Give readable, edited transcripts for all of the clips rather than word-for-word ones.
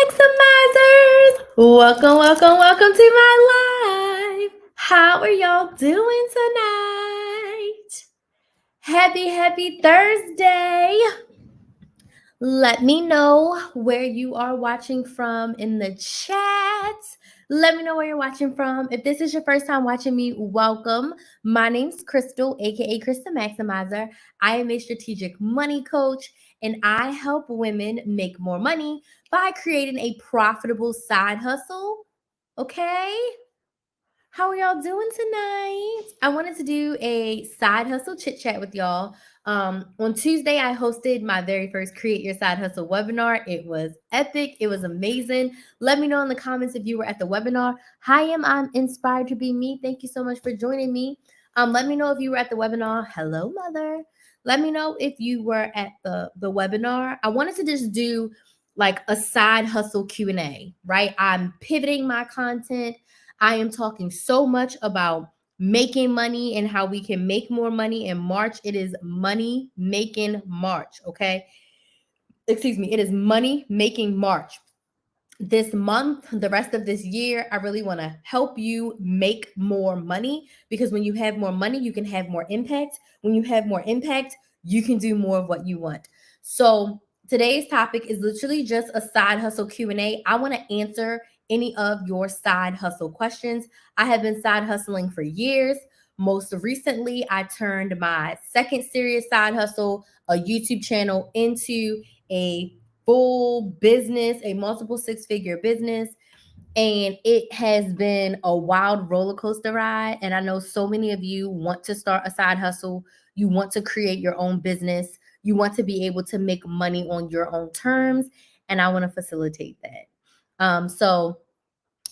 Maximizers! Welcome to my live. How are y'all doing tonight? Happy Thursday. Let me know where you are watching from in the chat. Let me know where you're watching from. If this is your first time watching me, welcome. My name's Crystal, aka Krys the Maximizer. I am a strategic money coach, and I help women make more money by creating a profitable side hustle. Okay? How are y'all doing tonight? I wanted to do a side hustle chit chat with y'all. On Tuesday, I hosted my very first Create Your Side Hustle webinar. It was epic. It was amazing. Let me know in the comments if you were at the webinar. Hi, I'm inspired to be me. Thank you so much for joining me. Let me know if you were at the webinar. Hello, mother. Let me know if you were at the webinar. I wanted to just do like a side hustle Q&A, right? I'm pivoting my content. I am talking so much about making money and how we can make more money in March. It is money making March, okay? Excuse me, it is money making March. This month, the rest of this year, I really want to help you make more money, because when you have more money, you can have more impact. When you have more impact, you can do more of what you want. So today's topic is literally just a side hustle Q&A. I want to answer any of your side hustle questions. I have been side hustling for years. Most recently, I turned my second serious side hustle, a YouTube channel, into a full business, a multiple six-figure business. And it has been a wild roller coaster ride. And I know so many of you want to start a side hustle. You want to create your own business. You want to be able to make money on your own terms. And I want to facilitate that. So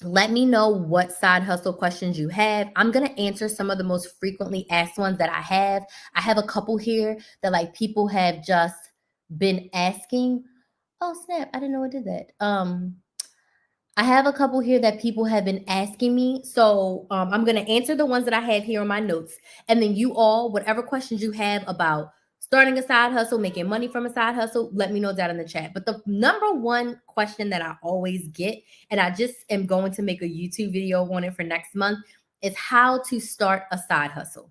let me know what side hustle questions you have. I'm going to answer some of the most frequently asked ones that I have. I have a couple here that like people have just been asking. Oh, snap. I didn't know I did that. I have a couple here that people have been asking me. So I'm going to answer the ones that I have here on my notes. And then you all, whatever questions you have about starting a side hustle, making money from a side hustle, let me know down in the chat. But the number one question that I always get, and I just am going to make a YouTube video on it for next month, is how to start a side hustle.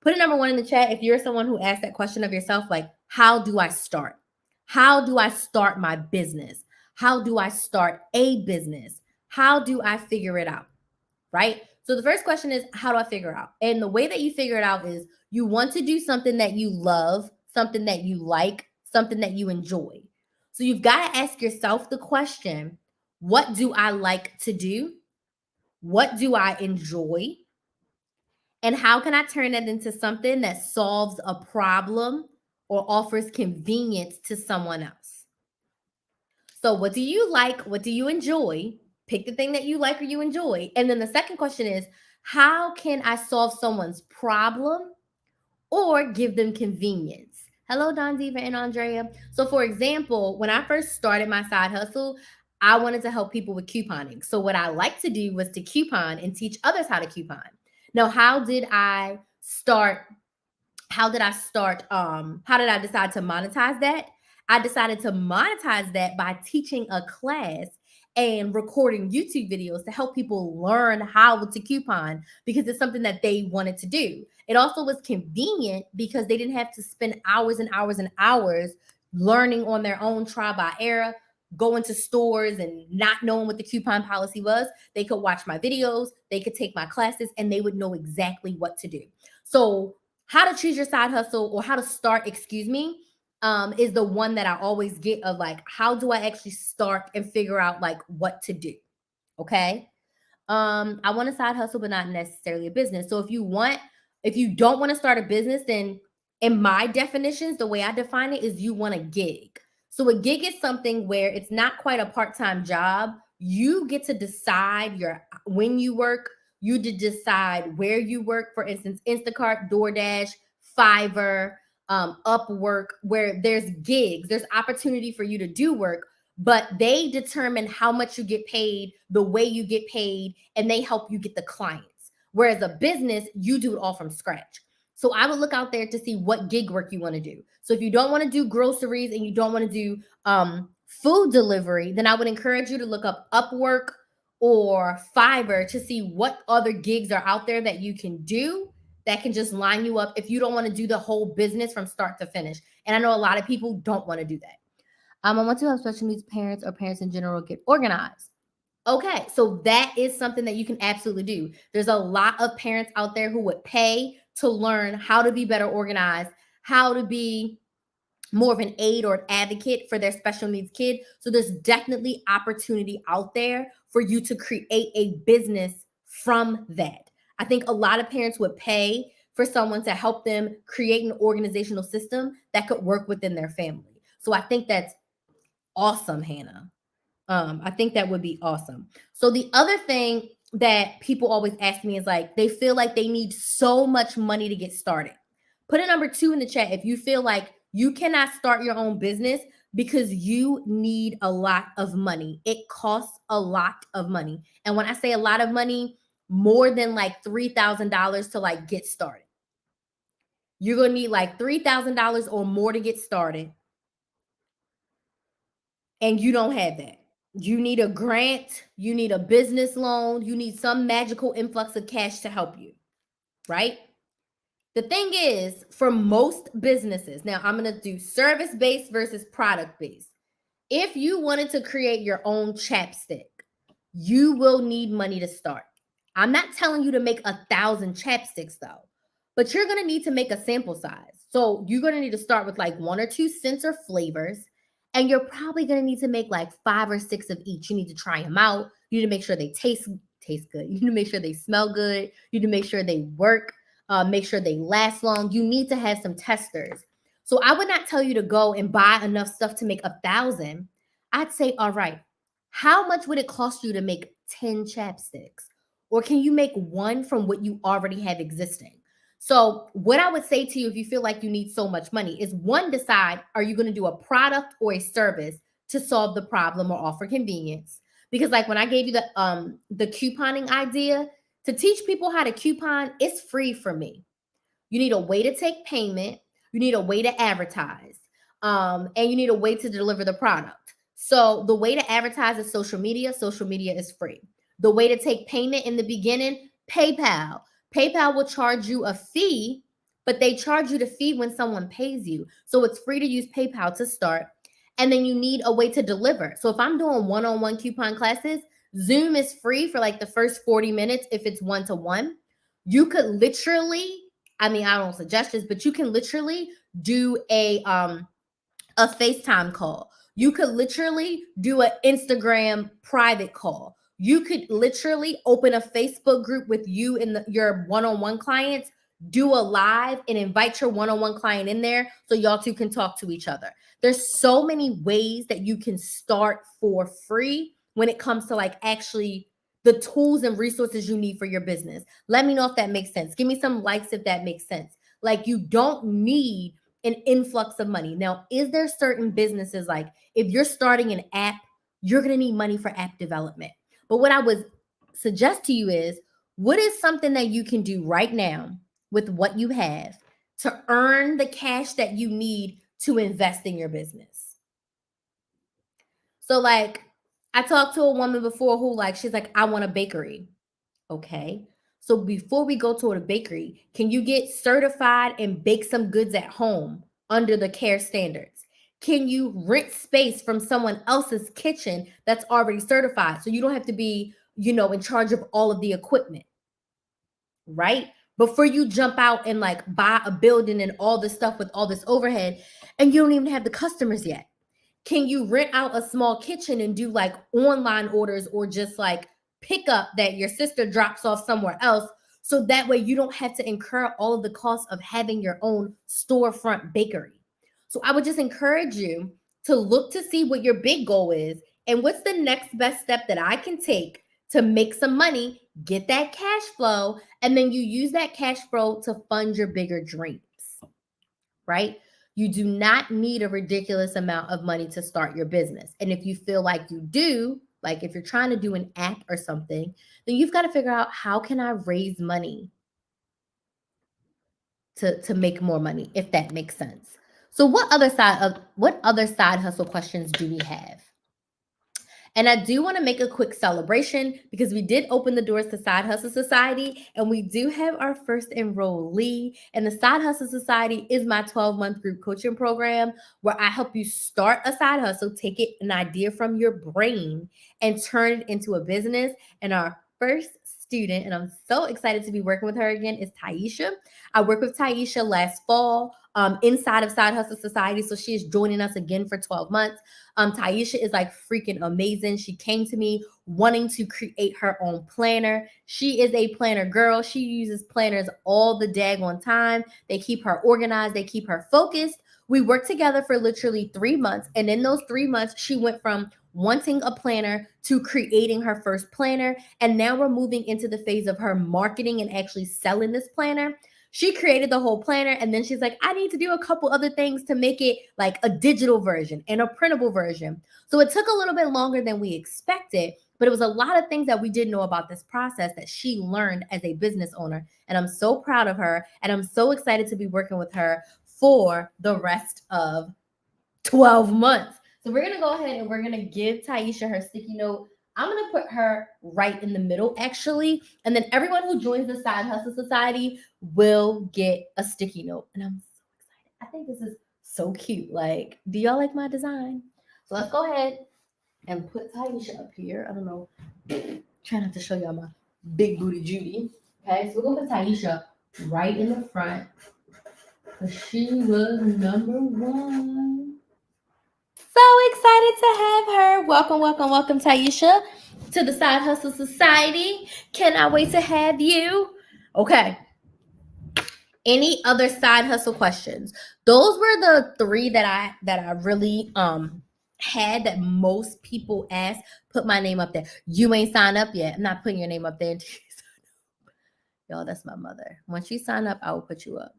Put a number one in the chat if you're someone who asked that question of yourself, like, how do I start? How do I start my business? How do I start a business? How do I figure it out? Right? So the first question is, how do I figure it out? And the way that you figure it out is you want to do something that you love, something that you like, something that you enjoy. So you've got to ask yourself the question, what do I like to do? What do I enjoy? And how can I turn that into something that solves a problem or offers convenience to someone else? So what do you like? What do you enjoy? Pick the thing that you like or you enjoy. And then the second question is, how can I solve someone's problem or give them convenience? Hello, Don Diva and Andrea. So for example, when I first started my side hustle, I wanted to help people with couponing. So what I like to do was to coupon and teach others how to coupon. Now, how did I decide to monetize that? I decided to monetize that by teaching a class and recording YouTube videos to help people learn how to coupon, because it's something that they wanted to do. It also was convenient because they didn't have to spend hours and hours and hours learning on their own, trial by error, going to stores and not knowing what the coupon policy was. They could watch my videos, they could take my classes, and they would know exactly what to do. So how to choose your side hustle, or how to start, is the one that I always get of like, how do I actually start and figure out like what to do? Okay. I want a side hustle, but not necessarily a business. So if you don't want to start a business, then in my definitions, the way I define it is you want a gig. So a gig is something where it's not quite a part-time job. You get to decide when you work. You decide where you work. For instance, Instacart, DoorDash, Fiverr, Upwork, where there's gigs, there's opportunity for you to do work, but they determine how much you get paid, the way you get paid, and they help you get the clients. Whereas a business, you do it all from scratch. So I would look out there to see what gig work you want to do. So if you don't want to do groceries and you don't want to do food delivery, then I would encourage you to look up Upwork or Fiverr to see what other gigs are out there that you can do that can just line you up if you don't want to do the whole business from start to finish. And I know a lot of people don't want to do that. I want to help special needs parents or parents in general get organized. Okay, so that is something that you can absolutely do. There's a lot of parents out there who would pay to learn how to be better organized, how to be more of an aid or an advocate for their special needs kid. So there's definitely opportunity out there for you to create a business from that. I think a lot of parents would pay for someone to help them create an organizational system that could work within their family. So I think that's awesome, Hannah. I think that would be awesome. So the other thing that people always ask me is like they feel like they need so much money to get started. Put a number 2 in the chat if you feel like you cannot start your own business because you need a lot of money. It costs a lot of money. And when I say a lot of money, more than like $3,000 to like get started. You're going to need like $3,000 or more to get started. And you don't have that. You need a grant, you need a business loan, you need some magical influx of cash to help you, right? The thing is, for most businesses, now I'm going to do service based versus product based. If you wanted to create your own chapstick, you will need money to start. I'm not telling you to make 1,000 chapsticks though, but you're going to need to make a sample size. So you're going to need to start with like 1 or 2 scents or flavors. And you're probably going to need to make like 5 or 6 of each. You need to try them out. You need to make sure they taste good. You need to make sure they smell good. You need to make sure they work. Make sure they last long. You need to have some testers. So I would not tell you to go and buy enough stuff to make 1,000. I'd say, all right, how much would it cost you to make 10 chapsticks? Or can you make one from what you already have existing? So, what I would say to you if you feel like you need so much money is one, decide, are you going to do a product or a service to solve the problem or offer convenience? Because like when I gave you the couponing idea, to teach people how to coupon, it's free for me. You need a way to take payment, you need a way to advertise, and you need a way to deliver the product. So the way to advertise is social media. Social media is free. The way to take payment in the beginning, PayPal. PayPal will charge you a fee, but they charge you the fee when someone pays you. So it's free to use PayPal to start. And then you need a way to deliver. So if I'm doing one-on-one coupon classes, Zoom is free for like the first 40 minutes if it's one-to-one. You could literally, I mean, I don't suggest this, but you can literally do a FaceTime call. You could literally do an Instagram private call. You could literally open a Facebook group with you and your one-on-one clients, do a live and invite your one-on-one client in there so y'all two can talk to each other. There's so many ways that you can start for free when it comes to like actually the tools and resources you need for your business. Let me know if that makes sense. Give me some likes if that makes sense. Like you don't need an influx of money. Now, is there certain businesses like if you're starting an app, you're going to need money for app development. But what I would suggest to you is what is something that you can do right now with what you have to earn the cash that you need to invest in your business? So like I talked to a woman before who like she's like I want a bakery. Okay. So before we go to a bakery, can you get certified and bake some goods at home under the CARE standards? Can you rent space from someone else's kitchen that's already certified so you don't have to be, in charge of all of the equipment, right? Before you jump out and like buy a building and all this stuff with all this overhead and you don't even have the customers yet. Can you rent out a small kitchen and do like online orders or just like pick up that your sister drops off somewhere else so that way you don't have to incur all of the costs of having your own storefront bakery? So I would just encourage you to look to see what your big goal is and what's the next best step that I can take to make some money, get that cash flow, and then you use that cash flow to fund your bigger dreams, right? You do not need a ridiculous amount of money to start your business. And if you feel like you do, like if you're trying to do an app or something, then you've got to figure out how can I raise money to make more money, if that makes sense. So what other side hustle questions do we have? And I do want to make a quick celebration because we did open the doors to Side Hustle Society, and we do have our first enrollee. And the Side Hustle Society is my 12-month group coaching program where I help you start a side hustle, take it an idea from your brain, and turn it into a business. And our first student, and I'm so excited to be working with her again, is Taisha. I worked with Taisha last fall inside of Side Hustle Society, so she is joining us again for 12 months. Taisha is like freaking amazing. She came to me wanting to create her own planner. She is a planner girl. She uses planners all the daggone time. They keep her organized, they keep her focused. We worked together for literally 3 months. And in those 3 months, she went from wanting a planner to creating her first planner. And now we're moving into the phase of her marketing and actually selling this planner. She created the whole planner, and then she's like, I need to do a couple other things to make it like a digital version and a printable version. So it took a little bit longer than we expected, but it was a lot of things that we didn't know about this process that she learned as a business owner. And I'm so proud of her, and I'm so excited to be working with her for the rest of 12 months. So we're going to go ahead and we're going to give Taisha her sticky note. I'm going to put her right in the middle, actually. And then everyone who joins the Side Hustle Society will get a sticky note. And I'm so excited. I think this is so cute. Like, do y'all like my design? So let's go ahead and put Taisha up here. I don't know. Try not to show y'all my big booty Judy. Okay, so we're going to put Taisha right in the front because she was number one. So excited to have her. Welcome, welcome, welcome, Taisha, to the Side Hustle Society. Cannot wait to have you. Okay. Any other side hustle questions? Those were the 3 that I really had that most people asked. Put my name up there. You ain't signed up yet. I'm not putting your name up there. Y'all, that's my mother. Once you sign up, I will put you up.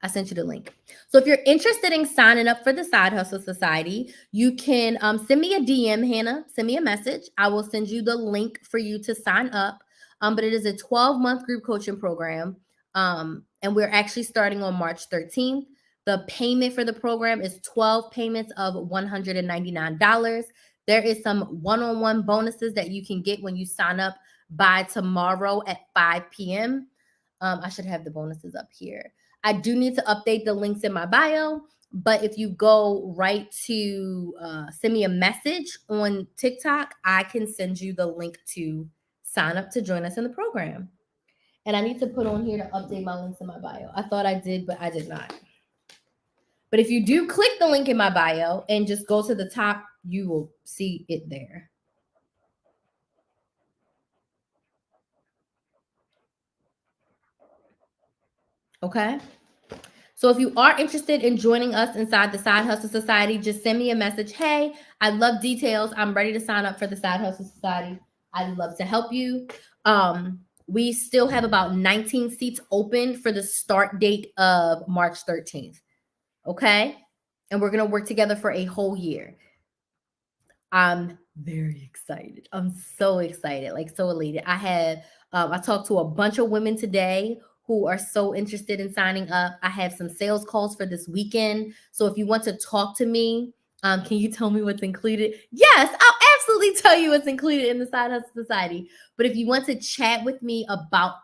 I sent you the link. So if you're interested in signing up for the Side Hustle Society, you can send me a DM, Hannah. Send me a message. I will send you the link for you to sign up. But it is a 12-month group coaching program. And we're actually starting on March 13th. The payment for the program is 12 payments of $199. There is some one-on-one bonuses that you can get when you sign up by tomorrow at 5 p.m. I should have the bonuses up here. I do need to update the links in my bio, but if you go right to send me a message on TikTok, I can send you the link to sign up to join us in the program. And I need to put on here to update my links in my bio. I thought I did, but I did not. But if you do click the link in my bio and just go to the top, you will see it there. Okay? So if you are interested in joining us inside the Side Hustle Society, just send me a message. Hey, I love details. I'm ready to sign up for the Side Hustle Society. I'd love to help you. We still have about 19 seats open for the start date of March 13th. Okay? And we're going to work together for a whole year. I'm very excited. I'm so excited, like so elated. I talked to a bunch of women today who are so interested in signing up. I have some sales calls for this weekend. So if you want to talk to me, can you tell me what's included? Yes, I'll absolutely tell you what's included in the Side Hustle Society. But if you want to chat with me about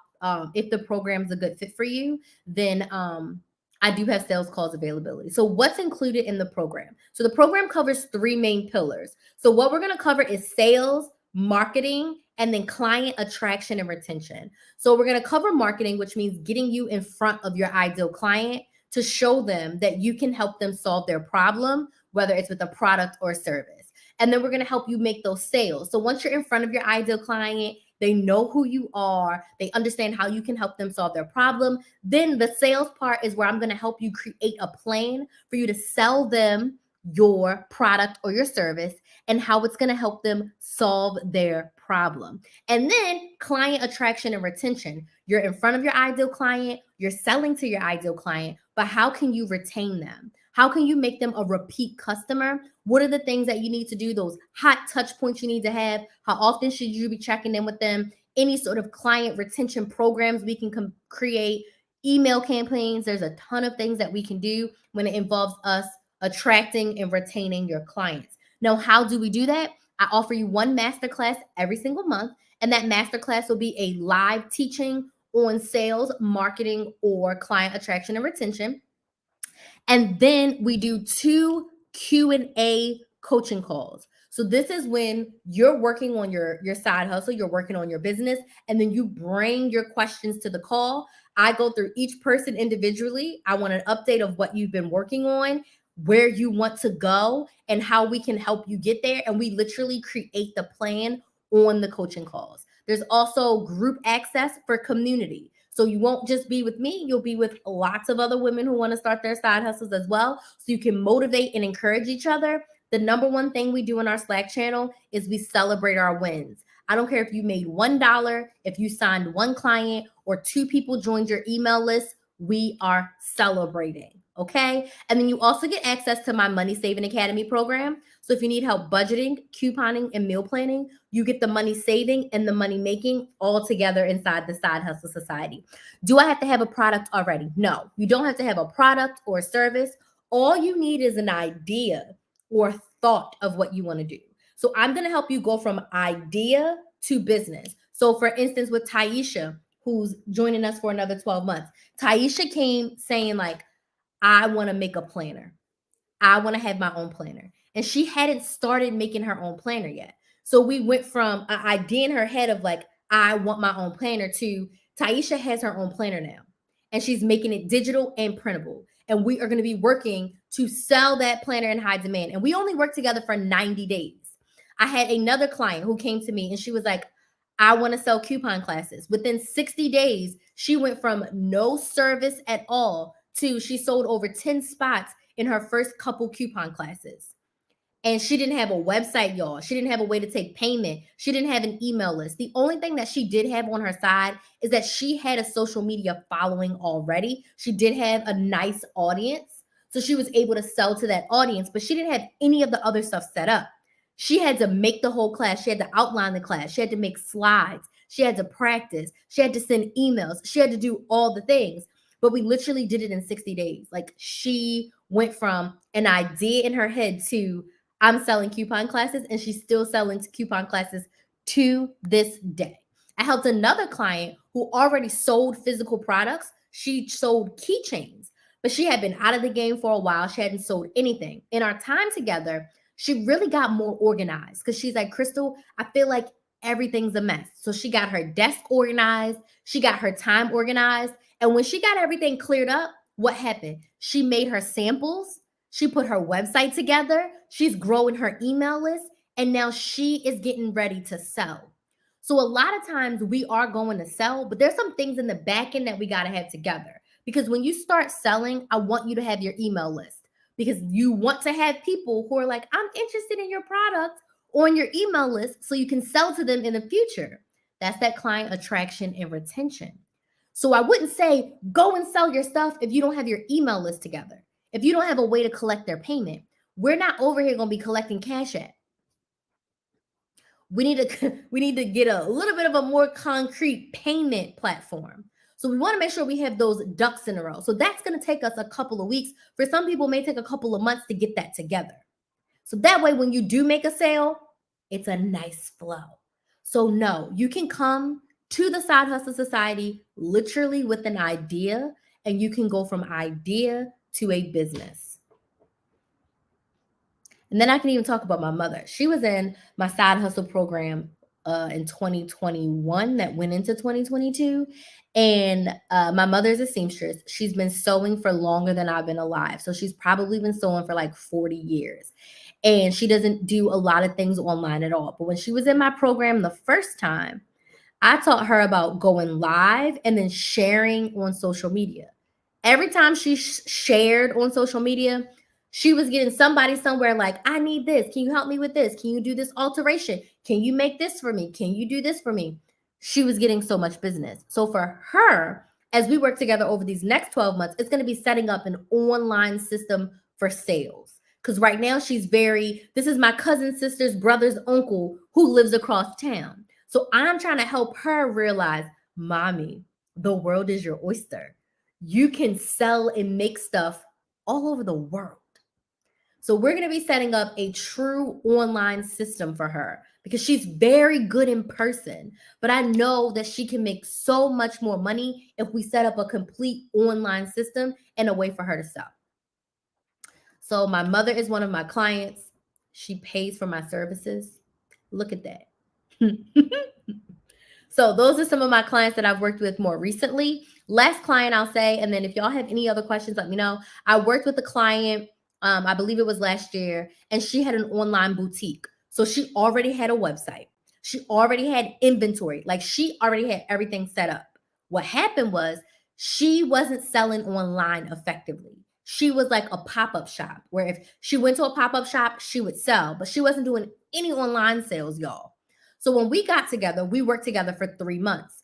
if the program is a good fit for you, then I do have sales calls availability. So what's included in the program? So the program covers 3 main pillars. So what we're going to cover is sales, marketing, and then client attraction and retention. So we're going to cover marketing, which means getting you in front of your ideal client to show them that you can help them solve their problem, whether it's with a product or service. And then we're going to help you make those sales. So once you're in front of your ideal client, they know who you are, they understand how you can help them solve their problem. Then the sales part is where I'm going to help you create a plan for you to sell them your product or your service and how it's going to help them solve their problem. And then client attraction and retention. You're in front of your ideal client, you're selling to your ideal client, but how can you retain them? How can you make them a repeat customer? What are the things that you need to do? Those hot touch points you need to have? How often should you be checking in with them? Any sort of client retention programs we can create? email campaigns. There's a ton of things that we can do when it involves us attracting and retaining your clients. Now, how do we do that? I offer you one masterclass every single month, and that masterclass will be a live teaching on sales, marketing, or client attraction and retention. And then we do 2 Q&A coaching calls. So this is when you're working on your side hustle, you're working on your business, and then you bring your questions to the call. I go through each person individually. I want an update of what you've been working on, where you want to go, and how we can help you get there. And we literally create the plan on the coaching calls. There's also group access for community. So you won't just be with me, you'll be with lots of other women who want to start their side hustles as well. So you can motivate and encourage each other. The number one thing we do in our Slack channel is we celebrate our wins. I don't care if you made $1, if you signed one client, or 2 people joined your email list, we are celebrating. Okay. And then you also get access to my Money Saving Academy program. So if you need help budgeting, couponing, and meal planning, you get the money saving and the money making all together inside the Side Hustle Society. Do I have to have a product already? No, you don't have to have a product or a service. All you need is an idea or thought of what you want to do. So I'm going to help you go from idea to business. So for instance, with Taisha, who's joining us for another 12 months, Taisha came saying like, I want to make a planner. I want to have my own planner. And she hadn't started making her own planner yet. So we went from an idea in her head of like, I want my own planner to Taisha has her own planner now. And she's making it digital and printable. And we are going to be working to sell that planner in high demand. And we only worked together for 90 days. I had another client who came to me and she was like, I want to sell coupon classes. Within 60 days, she went from no service at all to she sold over 10 spots in her first couple coupon classes. And she didn't have a website, y'all. She didn't have a way to take payment. She didn't have an email list. The only thing that she did have on her side is that she had a social media following already. She did have a nice audience. So she was able to sell to that audience, but she didn't have any of the other stuff set up. She had to make the whole class. She had to outline the class. She had to make slides. She had to practice. She had to send emails. She had to do all the things. But we literally did it in 60 days. Like she went from an idea in her head to I'm selling coupon classes, and she's still selling coupon classes to this day. I helped another client who already sold physical products. She sold keychains, but she had been out of the game for a while. She hadn't sold anything. In our time together, she really got more organized because she's like, Crystal, I feel like everything's a mess. So she got her desk organized. She got her time organized. And when she got everything cleared up, what happened? She made her samples. She put her website together. She's growing her email list. And now she is getting ready to sell. So a lot of times we are going to sell, but there's some things in the back end that we got to have together. Because when you start selling, I want you to have your email list because you want to have people who are like, I'm interested in your product on your email list so you can sell to them in the future. That's that client attraction and retention. So I wouldn't say go and sell your stuff if you don't have your email list together. If you don't have a way to collect their payment. We're not over here going to be collecting cash at. We need to get a little bit of a more concrete payment platform. So we want to make sure we have those ducks in a row. So that's going to take us a couple of weeks. For some people, it may take a couple of months to get that together. So that way, when you do make a sale, it's a nice flow. So no, you can come to the Side Hustle Society literally with an idea, and you can go from idea to a business. And then I can even talk about my mother. She was in my side hustle program in 2021 that went into 2022. And my mother's a seamstress. She's been sewing for longer than I've been alive. So she's probably been sewing for like 40 years. And she doesn't do a lot of things online at all. But when she was in my program the first time, I taught her about going live and then sharing on social media. Every time she shared on social media, she was getting somebody somewhere like, I need this. Can you help me with this? Can you do this alteration? Can you make this for me? Can you do this for me? She was getting so much business. So for her, as we work together over these next 12 months, it's going to be setting up an online system for sales. Because right now this is my cousin's sister's brother's uncle who lives across town. So I'm trying to help her realize, mommy, the world is your oyster. you can sell and make stuff all over the world. So we're going to be setting up a true online system for her because she's very good in person. But I know that she can make so much more money if we set up a complete online system and a way for her to sell. So my mother is one of my clients. She pays for my services. Look at that. So those are some of my clients that I've worked with more recently. Last client I'll say, and then if y'all have any other questions, let me know. I worked with a client, I believe it was last year, and she had an online boutique. So she already had a website. She already had inventory. Like she already had everything set up. What happened was she wasn't selling online effectively. She was like a pop-up shop where if she went to a pop-up shop, she would sell, but she wasn't doing any online sales, y'all. So when we got together, we worked together for 3 months.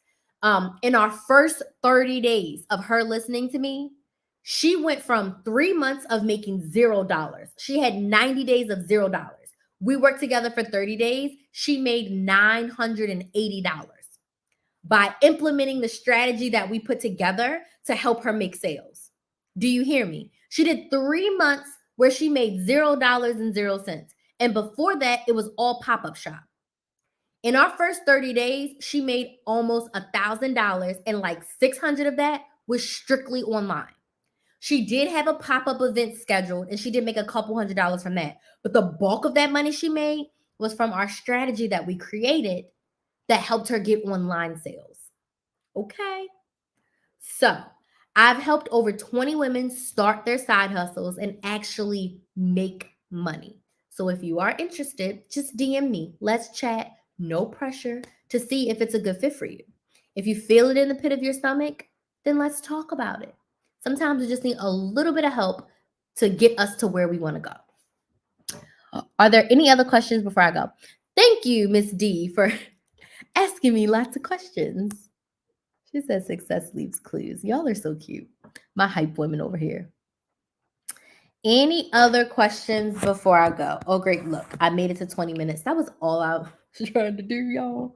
In our first 30 days of her listening to me, she went from 3 months of making $0. She had 90 days of $0. We worked together for 30 days. She made $980 by implementing the strategy that we put together to help her make sales. Do you hear me? She did 3 months where she made $0.00. And before that, it was all pop-up shop. In our first 30 days, she made almost $1,000, and like 600 of that was strictly online. She did have a pop-up event scheduled, and she did make a couple $100s from that. But the bulk of that money she made was from our strategy that we created that helped her get online sales. Okay. So I've helped over 20 women start their side hustles and actually make money. So if you are interested, just DM me. Let's chat. No pressure to see if it's a good fit for you. If you feel it in the pit of your stomach, then let's talk about it. Sometimes we just need a little bit of help to get us to where we want to go. Are there any other questions before I go? Thank you, Miss D, for asking me lots of questions. She says success leaves clues. Y'all are so cute. My hype women over here. Any other questions before I go? Oh, great. Look, I made it to 20 minutes. That was all I was trying to do, y'all.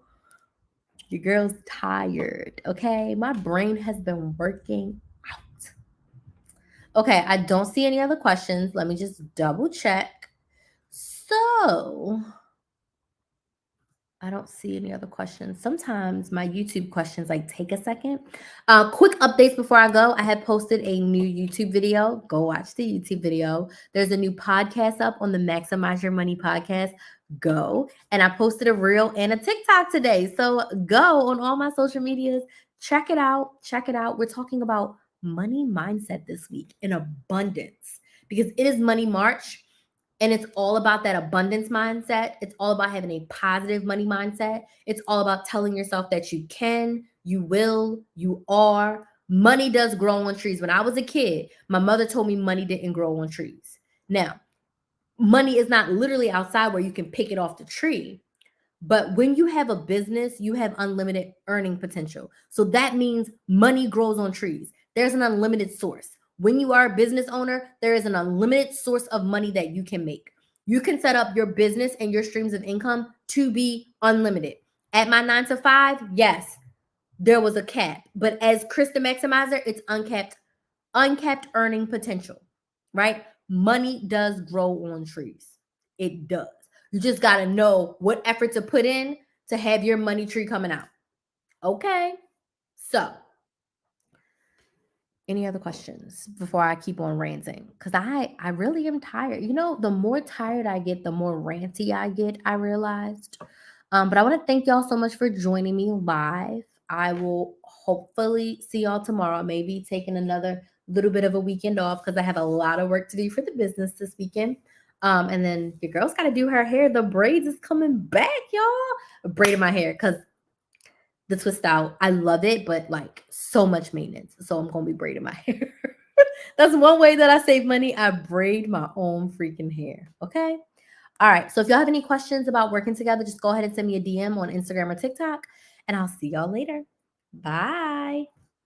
Your girl's tired, okay? My brain has been working out. Okay, I don't see any other questions. Let me just double check. So I don't see any other questions. Sometimes my YouTube questions like take a second. Quick updates before I go. I have posted a new YouTube video. Go watch the YouTube video. There's a new podcast up on the Maximize Your Money podcast. Go. And I posted a reel and a TikTok today. So go on all my social medias. Check it out. Check it out. We're talking about money mindset this week in abundance because it is Money March. And it's all about that abundance mindset. It's all about having a positive money mindset. It's all about telling yourself that you can, you will, you are. Money does grow on trees. When I was a kid, my mother told me money didn't grow on trees. Now, money is not literally outside where you can pick it off the tree. But when you have a business, you have unlimited earning potential. So that means money grows on trees. There's an unlimited source. When you are a business owner, there is an unlimited source of money that you can make. You can set up your business and your streams of income to be unlimited. At my 9 to 5, yes, there was a cap. But as Krys the Maximizer, it's uncapped earning potential, right? Money does grow on trees. It does. You just got to know what effort to put in to have your money tree coming out. Okay. So, any other questions before I keep on ranting? Because I really am tired. You know, the more tired I get, the more ranty I get, I realized. But I want to thank y'all so much for joining me live. I will hopefully see y'all tomorrow, maybe taking another little bit of a weekend off because I have a lot of work to do for the business this weekend. And then your girl's got to do her hair. The braids is coming back, y'all. Braiding my hair because the twist out, I love it, but like so much maintenance. So I'm going to be braiding my hair. That's one way that I save money. I braid my own freaking hair. Okay. All right. So if y'all have any questions about working together, just go ahead and send me a DM on Instagram or TikTok, and I'll see y'all later. Bye.